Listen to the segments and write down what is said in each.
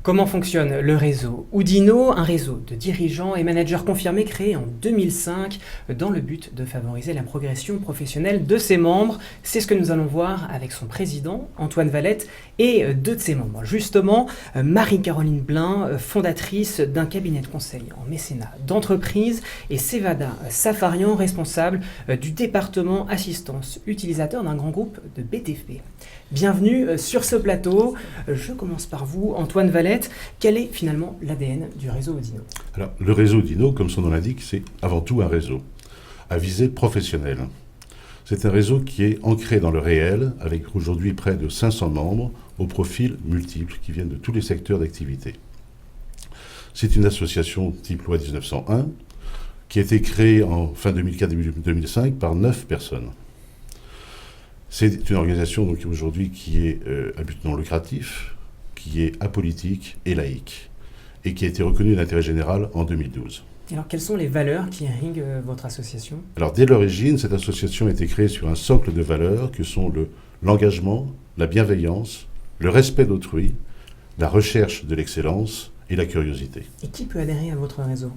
Comment fonctionne le réseau Oudinot, un réseau de dirigeants et managers confirmés créé en 2005 dans le but de favoriser la progression professionnelle de ses membres. C'est ce que nous allons voir avec son président, Antoine Valette, et deux de ses membres. Justement, Marie-Caroline Blin, fondatrice d'un cabinet de conseil en mécénat d'entreprise, et Sevada Safarian, responsable du département assistance utilisateur d'un grand groupe de BTP. Bienvenue sur ce plateau. Je commence par vous, Antoine Valette. Quel est finalement l'ADN du réseau Oudinot ? Alors, le réseau Oudinot, comme son nom l'indique, c'est avant tout un réseau à visée professionnelle. C'est un réseau qui est ancré dans le réel, avec aujourd'hui près de 500 membres, aux profils multiples qui viennent de tous les secteurs d'activité. C'est une association type loi 1901 qui a été créée en fin 2004, début 2005 par 9 personnes. C'est une organisation donc, aujourd'hui qui est à but non lucratif, qui est apolitique et laïque, et qui a été reconnue d'intérêt général en 2012. Alors, quelles sont les valeurs qui irriguent votre association ? Alors, dès l'origine, cette association a été créée sur un socle de valeurs que sont l'engagement, la bienveillance, le respect d'autrui, la recherche de l'excellence et la curiosité. Et qui peut adhérer à votre réseau ?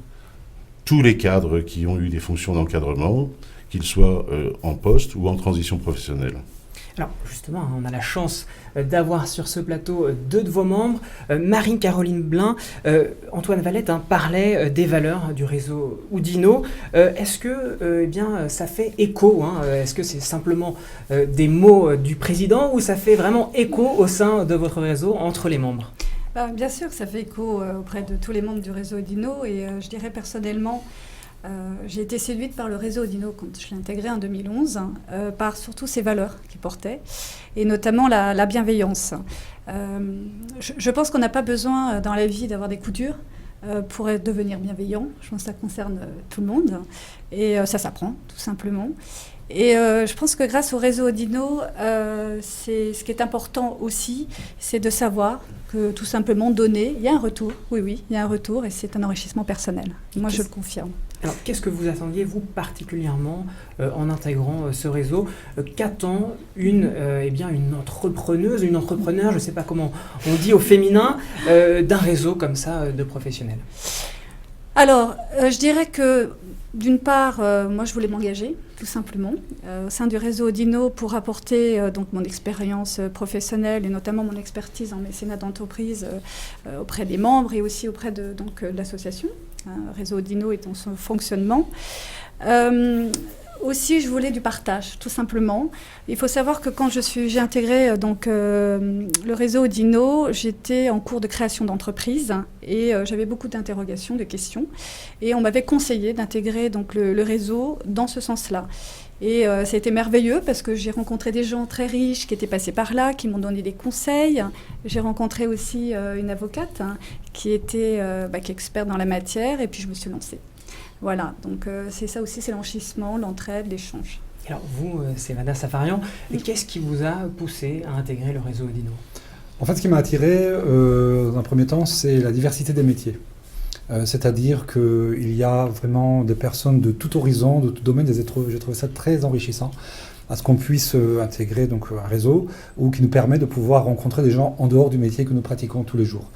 Tous les cadres qui ont eu des fonctions d'encadrement, qu'ils soient en poste ou en transition professionnelle. Alors justement, on a la chance d'avoir sur ce plateau deux de vos membres. Marie-Caroline Blin, Antoine Valette parlait des valeurs du réseau Oudinot. Est-ce que ça fait écho Est-ce que c'est simplement des mots du président ou ça fait vraiment écho au sein de votre réseau entre les membres ? Bien sûr, ça fait écho auprès de tous les membres du réseau Oudinot et je dirais personnellement, j'ai été séduite par le réseau Oudinot quand je l'ai intégré en 2011, par surtout ses valeurs qu'il portait, et notamment la bienveillance. Je pense qu'on n'a pas besoin dans la vie d'avoir des coups durs pour devenir bienveillant. Je pense que ça concerne tout le monde, et ça s'apprend tout simplement. Et je pense que grâce au réseau Oudinot, ce qui est important aussi, c'est de savoir que tout simplement donner, il y a un retour, oui, il y a un retour et c'est un enrichissement personnel. Moi, je le confirme. Alors, qu'est-ce que vous attendiez, vous, particulièrement, en intégrant ce réseau ? Qu'attend une entrepreneuse, une entrepreneur, je ne sais pas comment on dit au féminin, d'un réseau comme ça de professionnels ? Alors, je dirais que, d'une part, moi, je voulais m'engager, tout simplement, au sein du réseau Oudinot pour apporter donc mon expérience professionnelle et notamment mon expertise en mécénat d'entreprise auprès des membres et aussi auprès de l'association, réseau Oudinot et dans son fonctionnement. Aussi, je voulais du partage, tout simplement. Il faut savoir que quand j'ai intégré le réseau Oudinot, j'étais en cours de création d'entreprise et j'avais beaucoup d'interrogations, de questions. Et on m'avait conseillé d'intégrer donc le réseau dans ce sens-là. Et ça a été merveilleux parce que j'ai rencontré des gens très riches qui étaient passés par là, qui m'ont donné des conseils. J'ai rencontré aussi une avocate qui était qui est experte dans la matière et puis je me suis lancée. Voilà, donc c'est ça aussi, c'est l'enrichissement, l'entraide, l'échange. Alors vous, Sevada Safarian, qu'est-ce qui vous a poussé à intégrer le réseau Oudinot ? En fait, ce qui m'a attiré, dans un premier temps, c'est la diversité des métiers. C'est-à-dire qu'il y a vraiment des personnes de tout horizon, de tout domaine. J'ai trouvé ça très enrichissant à ce qu'on puisse intégrer donc, un réseau ou qui nous permet de pouvoir rencontrer des gens en dehors du métier que nous pratiquons tous les jours.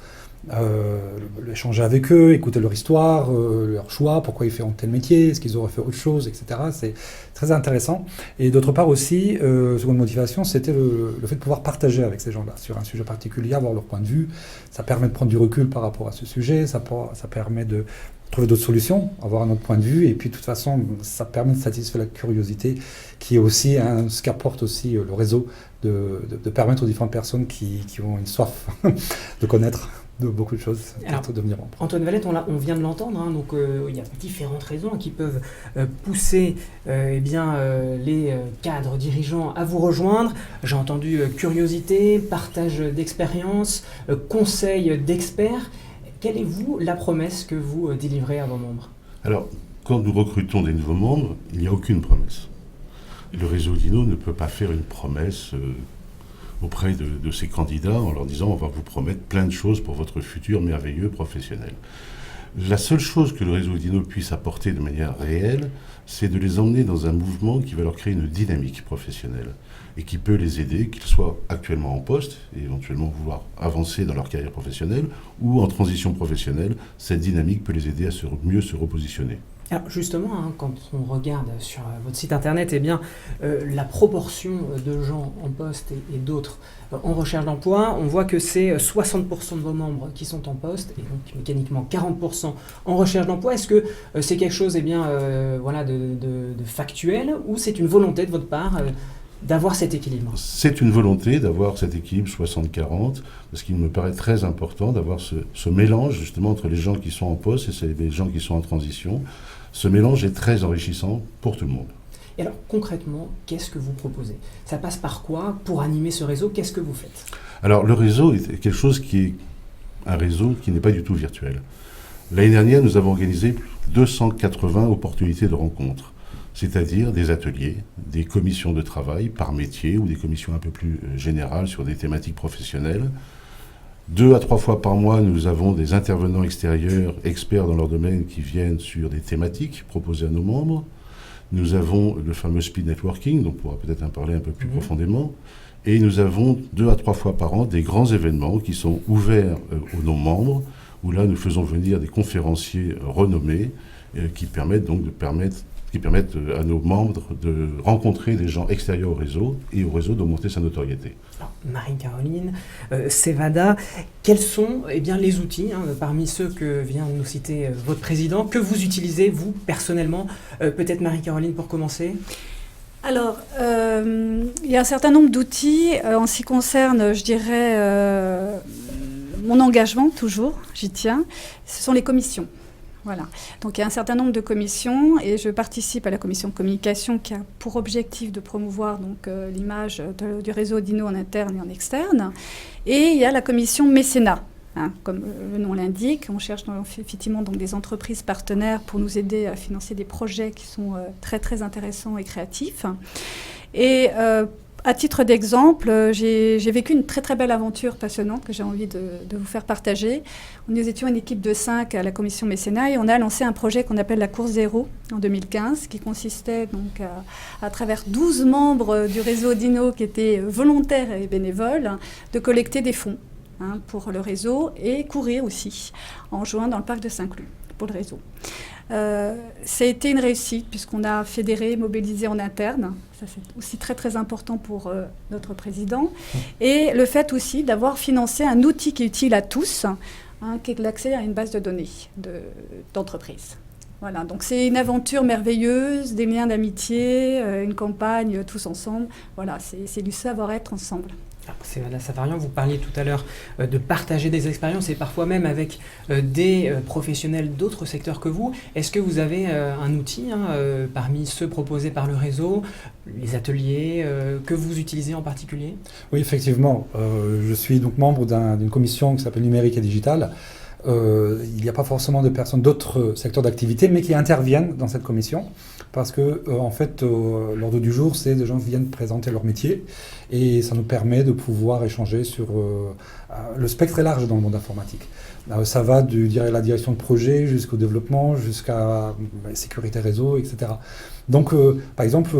Échanger avec eux, écouter leur histoire, leur choix, pourquoi ils font tel métier, est-ce qu'ils auraient fait autre chose, etc. C'est très intéressant. Et d'autre part aussi, seconde motivation, c'était le fait de pouvoir partager avec ces gens-là sur un sujet particulier, avoir leur point de vue. Ça permet de prendre du recul par rapport à ce sujet, ça permet de trouver d'autres solutions, avoir un autre point de vue, et puis de toute façon, ça permet de satisfaire la curiosité, qui est aussi ce qu'apporte aussi le réseau, de permettre aux différentes personnes qui ont une soif de connaître de beaucoup de choses, de devenir membre. Antoine Valette, on vient de l'entendre, donc il y a différentes raisons qui peuvent pousser les cadres dirigeants à vous rejoindre. J'ai entendu curiosité, partage d'expérience, conseil d'experts. Quelle est, vous, la promesse que vous délivrez à vos membres ? Alors, quand nous recrutons des nouveaux membres, il n'y a aucune promesse. Le réseau Oudinot ne peut pas faire une promesse auprès de ces candidats en leur disant on va vous promettre plein de choses pour votre futur merveilleux professionnel. La seule chose que le réseau Oudinot puisse apporter de manière réelle, c'est de les emmener dans un mouvement qui va leur créer une dynamique professionnelle et qui peut les aider, qu'ils soient actuellement en poste et éventuellement vouloir avancer dans leur carrière professionnelle ou en transition professionnelle. Cette dynamique peut les aider à mieux se repositionner. Alors justement, quand on regarde sur votre site internet, eh bien, la proportion de gens en poste et d'autres en recherche d'emploi, on voit que c'est 60% de vos membres qui sont en poste et donc mécaniquement 40% en recherche d'emploi. Est-ce que c'est quelque chose de factuel ou c'est une volonté de votre part d'avoir cet équilibre? C'est une volonté d'avoir cet équilibre 60-40, parce qu'il me paraît très important d'avoir ce mélange justement entre les gens qui sont en poste et les gens qui sont en transition. Ce mélange est très enrichissant pour tout le monde. Et alors concrètement, qu'est-ce que vous proposez? Ça passe par quoi pour animer ce réseau? Qu'est-ce que vous faites? Alors le réseau est quelque chose qui est un réseau qui n'est pas du tout virtuel. L'année dernière, nous avons organisé 280 opportunités de rencontres, c'est-à-dire des ateliers, des commissions de travail par métier ou des commissions un peu plus générales sur des thématiques professionnelles. 2 à 3 fois par mois, nous avons des intervenants extérieurs, experts dans leur domaine, qui viennent sur des thématiques proposées à nos membres. Nous avons le fameux speed networking, dont on pourra peut-être en parler un peu plus profondément. Et nous avons 2 à 3 fois par an des grands événements qui sont ouverts aux non-membres, où là nous faisons venir des conférenciers renommés qui permettent à nos membres de rencontrer des gens extérieurs au réseau et au réseau d'augmenter sa notoriété. Alors, Marie-Caroline, Cevada, quels sont les outils, parmi ceux que vient de nous citer votre président, que vous utilisez, vous, personnellement? Peut-être Marie-Caroline pour commencer? Alors, il y a un certain nombre d'outils en ce qui concerne, je dirais, mon engagement, toujours, j'y tiens, ce sont les commissions. Voilà. Donc il y a un certain nombre de commissions et je participe à la commission de communication qui a pour objectif de promouvoir l'image du réseau Oudinot en interne et en externe. Et il y a la commission mécénat. Comme le nom l'indique, on cherche effectivement des entreprises partenaires pour nous aider à financer des projets qui sont très très intéressants et créatifs. Et à titre d'exemple, j'ai vécu une très très belle aventure passionnante que j'ai envie de vous faire partager. Nous étions une équipe de 5 à la commission mécénat et on a lancé un projet qu'on appelle la Course Zéro en 2015, qui consistait donc à travers 12 membres du réseau Oudinot qui étaient volontaires et bénévoles, de collecter des fonds pour le réseau et courir aussi en juin dans le parc de Saint-Cloud pour le réseau. Ça a été une réussite puisqu'on a fédéré, mobilisé en interne. Ça, c'est aussi très très important pour notre président. Et le fait aussi d'avoir financé un outil qui est utile à tous, qui est l'accès à une base de données d'entreprise. Voilà, donc c'est une aventure merveilleuse, des liens d'amitié, une campagne tous ensemble. Voilà, c'est du savoir-être ensemble. C'est Cevada Safarian, vous parliez tout à l'heure de partager des expériences et parfois même avec des professionnels d'autres secteurs que vous. Est-ce que vous avez un outil parmi ceux proposés par le réseau, les ateliers que vous utilisez en particulier? Oui, effectivement. Je suis donc membre d'une commission qui s'appelle Numérique et Digital. Il n'y a pas forcément de personnes d'autres secteurs d'activité, mais qui interviennent dans cette commission. Parce que, en fait, l'ordre du jour, c'est des gens qui viennent présenter leur métier. Et ça nous permet de pouvoir échanger sur... le spectre est large dans le monde informatique. Ça va de la direction de projet jusqu'au développement, jusqu'à la sécurité réseau, etc. Donc, par exemple,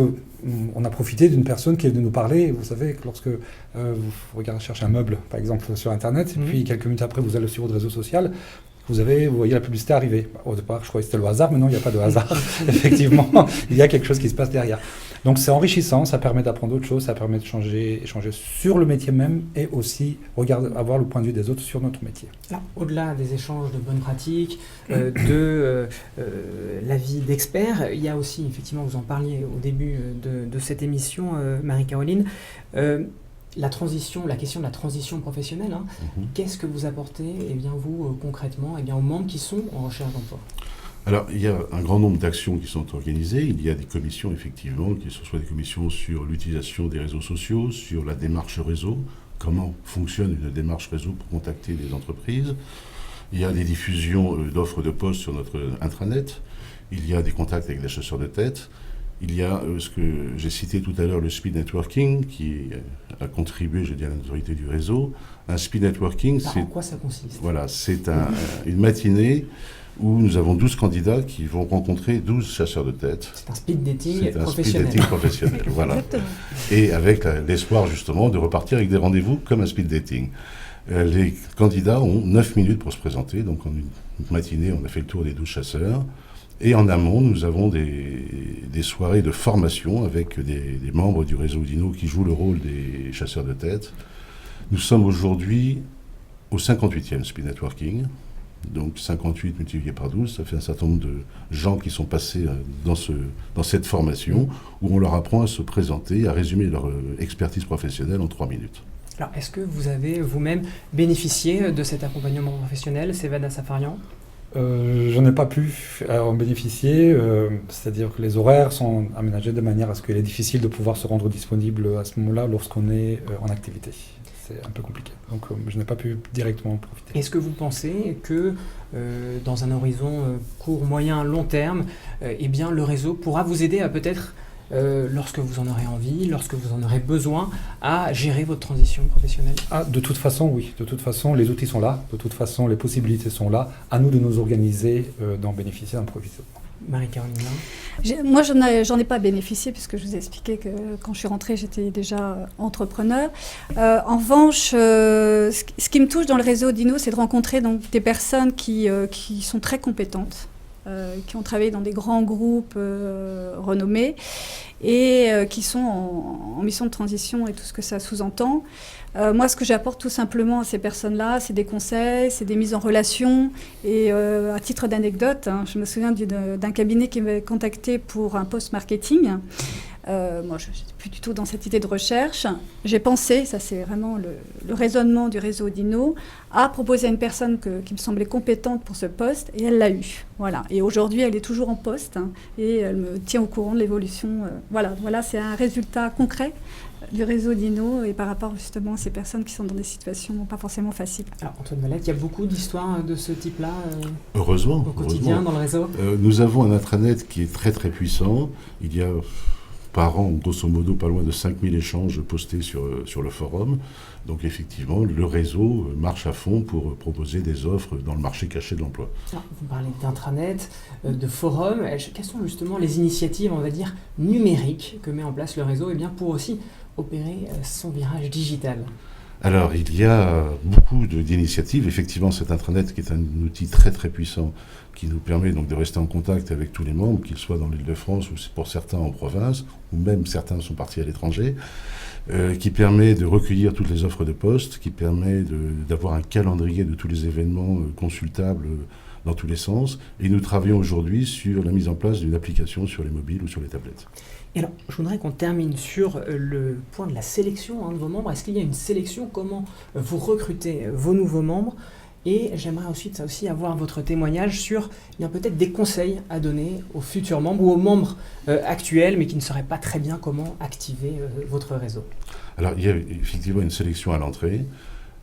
on a profité d'une personne qui est venue nous parler. Vous savez que lorsque vous regardez chercher un meuble, par exemple, sur Internet, et puis quelques minutes après, vous allez sur votre réseau social, vous voyez la publicité arriver. Au départ, je croyais que c'était le hasard, mais non, il n'y a pas de hasard. Effectivement, il y a quelque chose qui se passe derrière. Donc c'est enrichissant, ça permet d'apprendre d'autres choses, ça permet d'échanger sur le métier même et aussi avoir le point de vue des autres sur notre métier. Alors, au-delà des échanges de bonnes pratiques, de l'avis d'experts, il y a aussi, effectivement, vous en parliez au début de cette émission, Marie-Caroline, la question de la transition professionnelle. Qu'est-ce que vous apportez, vous, concrètement, aux membres qui sont en recherche d'emploi? Alors, il y a un grand nombre d'actions qui sont organisées. Il y a des commissions, effectivement, que ce soit des commissions sur l'utilisation des réseaux sociaux, sur la démarche réseau, comment fonctionne une démarche réseau pour contacter des entreprises. Il y a des diffusions d'offres de postes sur notre intranet. Il y a des contacts avec des chasseurs de tête. Il y a ce que j'ai cité tout à l'heure, le speed networking, qui a contribué, à la notoriété du réseau. Un speed networking, en quoi ça consiste? Voilà, c'est une matinée où nous avons 12 candidats qui vont rencontrer 12 chasseurs de tête. C'est un speed dating C'est un professionnel. speed dating professionnel, voilà. Exactement. Et avec l'espoir justement de repartir avec des rendez-vous comme un speed dating. Les candidats ont 9 minutes pour se présenter, donc en une matinée on a fait le tour des 12 chasseurs. Et en amont, nous avons des soirées de formation avec des membres du réseau Oudinot qui jouent le rôle des chasseurs de tête. Nous sommes aujourd'hui au 58e Speed Networking. Donc 58 multiplié par 12, ça fait un certain nombre de gens qui sont passés dans cette formation où on leur apprend à se présenter, à résumer leur expertise professionnelle en 3 minutes. Alors, est-ce que vous avez vous-même bénéficié de cet accompagnement professionnel, Sevada Safarian ? Je n'ai pas pu en bénéficier, c'est-à-dire que les horaires sont aménagés de manière à ce qu'il est difficile de pouvoir se rendre disponible à ce moment-là lorsqu'on est en activité. C'est un peu compliqué, donc je n'ai pas pu directement en profiter. Est-ce que vous pensez que dans un horizon court, moyen, long terme, eh bien, le réseau pourra vous aider à peut-être, lorsque vous en aurez envie, lorsque vous en aurez besoin, à gérer votre transition professionnelle ? De toute façon, oui. De toute façon, les outils sont là. De toute façon, les possibilités sont là. À nous de nous organiser, d'en bénéficier, d'en profiter. Marie-Caroline Lin ? Moi, j'en ai pas bénéficié puisque je vous ai expliqué que quand je suis rentrée, j'étais déjà entrepreneur. En revanche, ce qui me touche dans le réseau Oudinot, c'est de rencontrer donc, des personnes qui sont très compétentes, qui ont travaillé dans des grands groupes renommés et qui sont en mission de transition et tout ce que ça sous-entend. Moi, ce que j'apporte tout simplement à ces personnes-là, c'est des conseils, c'est des mises en relation. Et à titre d'anecdote, je me souviens d'un cabinet qui m'avait contacté pour un post marketing. Moi, je n'étais plus du tout dans cette idée de recherche. J'ai pensé, ça c'est vraiment le raisonnement du réseau Oudinot, à proposer à une personne qui me semblait compétente pour ce poste, et elle l'a eu. Voilà. Et aujourd'hui, elle est toujours en poste, et elle me tient au courant de l'évolution. Voilà, c'est un résultat concret du réseau Oudinot et par rapport justement à ces personnes qui sont dans des situations pas forcément faciles. Alors, Antoine Valette, il y a beaucoup d'histoires de ce type-là Heureusement. au quotidien dans le réseau ? Nous avons un intranet qui est très très puissant. Il y a par an, grosso modo, pas loin de 5000 échanges postés sur le forum. Donc effectivement, le réseau marche à fond pour proposer des offres dans le marché caché de l'emploi. Alors, vous parlez d'intranet, de forum. Quelles sont justement les initiatives, on va dire, numériques que met en place le réseau pour aussi opérer son virage digital ? Alors, il y a beaucoup d'initiatives. Effectivement, cet intranet qui est un outil très très puissant qui nous permet donc de rester en contact avec tous les membres, qu'ils soient dans l'Île-de-France ou pour certains en province, ou même certains sont partis à l'étranger, qui permet de recueillir toutes les offres de poste, qui permet d'avoir un calendrier de tous les événements consultables dans tous les sens. Et nous travaillons aujourd'hui sur la mise en place d'une application sur les mobiles ou sur les tablettes. Et alors, je voudrais qu'on termine sur le point de la sélection de vos membres. Est-ce qu'il y a une sélection ? Comment vous recrutez vos nouveaux membres ? Et j'aimerais ensuite aussi avoir votre témoignage sur peut-être des conseils à donner aux futurs membres ou aux membres actuels, mais qui ne sauraient pas très bien comment activer votre réseau. Alors, il y a effectivement une sélection à l'entrée.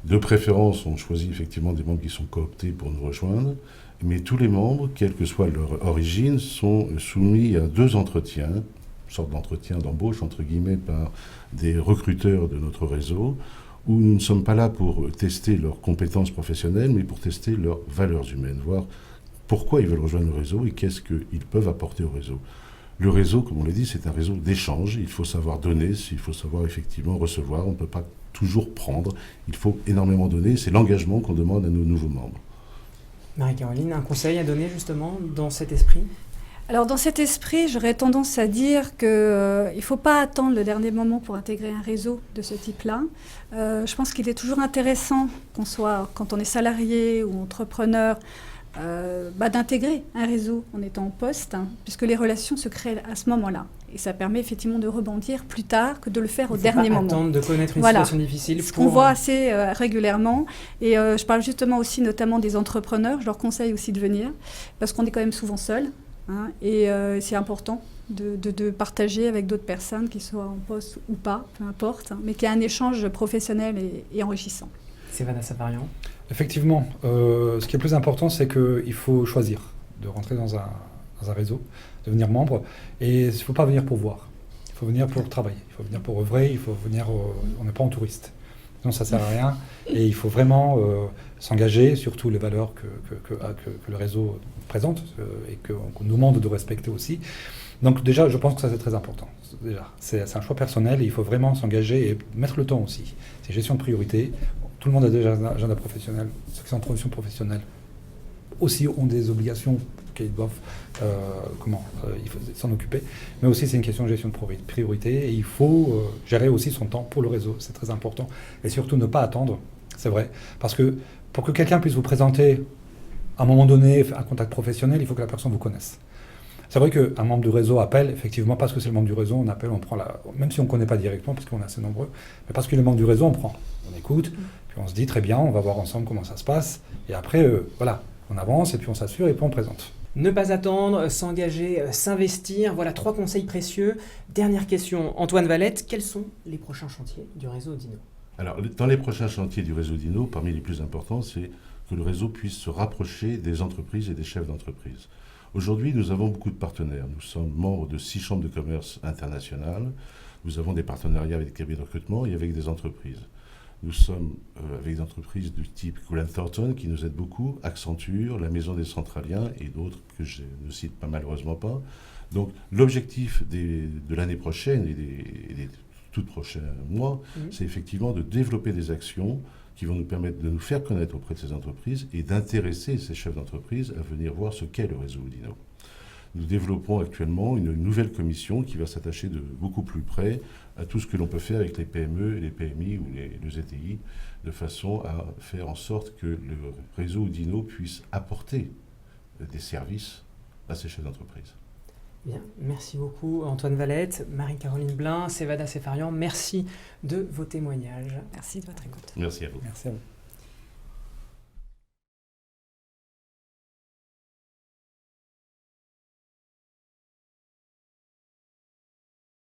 De préférence, on choisit effectivement des membres qui sont cooptés pour nous rejoindre. Mais tous les membres, quelle que soit leur origine, sont soumis à 2 entretiens, une sorte d'entretien d'embauche, entre guillemets, par des recruteurs de notre réseau, où nous ne sommes pas là pour tester leurs compétences professionnelles, mais pour tester leurs valeurs humaines, voir pourquoi ils veulent rejoindre le réseau et qu'est-ce qu'ils peuvent apporter au réseau. Le réseau, comme on l'a dit, c'est un réseau d'échange. Il faut savoir donner, il faut savoir effectivement recevoir. On ne peut pas toujours prendre. Il faut énormément donner. C'est l'engagement qu'on demande à nos nouveaux membres. Marie-Caroline, un conseil à donner justement dans cet esprit ? Alors dans cet esprit, j'aurais tendance à dire qu'il ne faut pas attendre le dernier moment pour intégrer un réseau de ce type-là. Je pense qu'il est toujours intéressant qu'on soit, quand on est salarié ou entrepreneur, d'intégrer un réseau en étant en poste, puisque les relations se créent à ce moment-là. Et ça permet effectivement de rebondir plus tard que de le faire au dernier moment. Attendre de connaître une situation difficile. Ce qu'on voit assez régulièrement. Et je parle justement aussi notamment des entrepreneurs. Je leur conseille aussi de venir, parce qu'on est quand même souvent seul. Et c'est important de partager avec d'autres personnes, qui soient en poste ou pas, peu importe, mais qu'il y ait un échange professionnel et enrichissant. Sevada Safarian. Effectivement, ce qui est plus important, c'est qu'il faut choisir de rentrer dans un réseau, devenir membre, et il ne faut pas venir pour voir. Il faut venir pour travailler, il faut venir pour œuvrer, il faut venir, on n'est pas en touriste. sinon ça ne sert à rien. Et il faut vraiment s'engager, surtout les valeurs que le réseau présente et qu'on nous demande de respecter aussi. Donc déjà, je pense que ça c'est très important. Déjà, c'est un choix personnel et il faut vraiment s'engager et mettre le temps aussi. C'est gestion de priorité. Tout le monde a déjà un agenda professionnel. Ceux qui sont en transition professionnelle aussi ont des obligations qu'ils doivent il faut s'en occuper. Mais aussi, c'est une question de gestion de priorité et il faut gérer aussi son temps pour le réseau. C'est très important. Et surtout, ne pas attendre, c'est vrai. Parce que pour que quelqu'un puisse vous présenter à un moment donné un contact professionnel, il faut que la personne vous connaisse. C'est vrai qu'un membre du réseau appelle, effectivement, parce que c'est le membre du réseau, on appelle, on prend même si on ne connaît pas directement, parce qu'on est assez nombreux, mais parce que le membre du réseau, on prend, on écoute, puis on se dit très bien, on va voir ensemble comment ça se passe, et après, voilà, on avance, et puis on s'assure, et puis on présente. Ne pas attendre, s'engager, s'investir, voilà 3 conseils précieux. Dernière question, Antoine Valette, quels sont les prochains chantiers du réseau Audino ? Alors, dans les prochains chantiers du réseau Audino, parmi les plus importants, c'est que le réseau puisse se rapprocher des entreprises et des chefs d'entreprise. Aujourd'hui, nous avons beaucoup de partenaires. Nous sommes membres de 6 chambres de commerce internationales. Nous avons des partenariats avec des cabinets de recrutement et avec des entreprises. Nous sommes avec des entreprises du type Grant Thornton qui nous aident beaucoup, Accenture, la Maison des Centraliens et d'autres que je ne cite pas malheureusement pas. Donc l'objectif de l'année prochaine et des tout prochains mois, c'est effectivement de développer des actions qui vont nous permettre de nous faire connaître auprès de ces entreprises et d'intéresser ces chefs d'entreprise à venir voir ce qu'est le réseau Audino. Nous développons actuellement une nouvelle commission qui va s'attacher de beaucoup plus près à tout ce que l'on peut faire avec les PME, les PMI ou les ETI, de façon à faire en sorte que le réseau Audino puisse apporter des services à ces chefs d'entreprise. Bien, merci beaucoup Antoine Valette, Marie-Caroline Blin, Sevada Sefarian, merci de vos témoignages. Merci de votre écoute. Merci à vous. Merci à vous.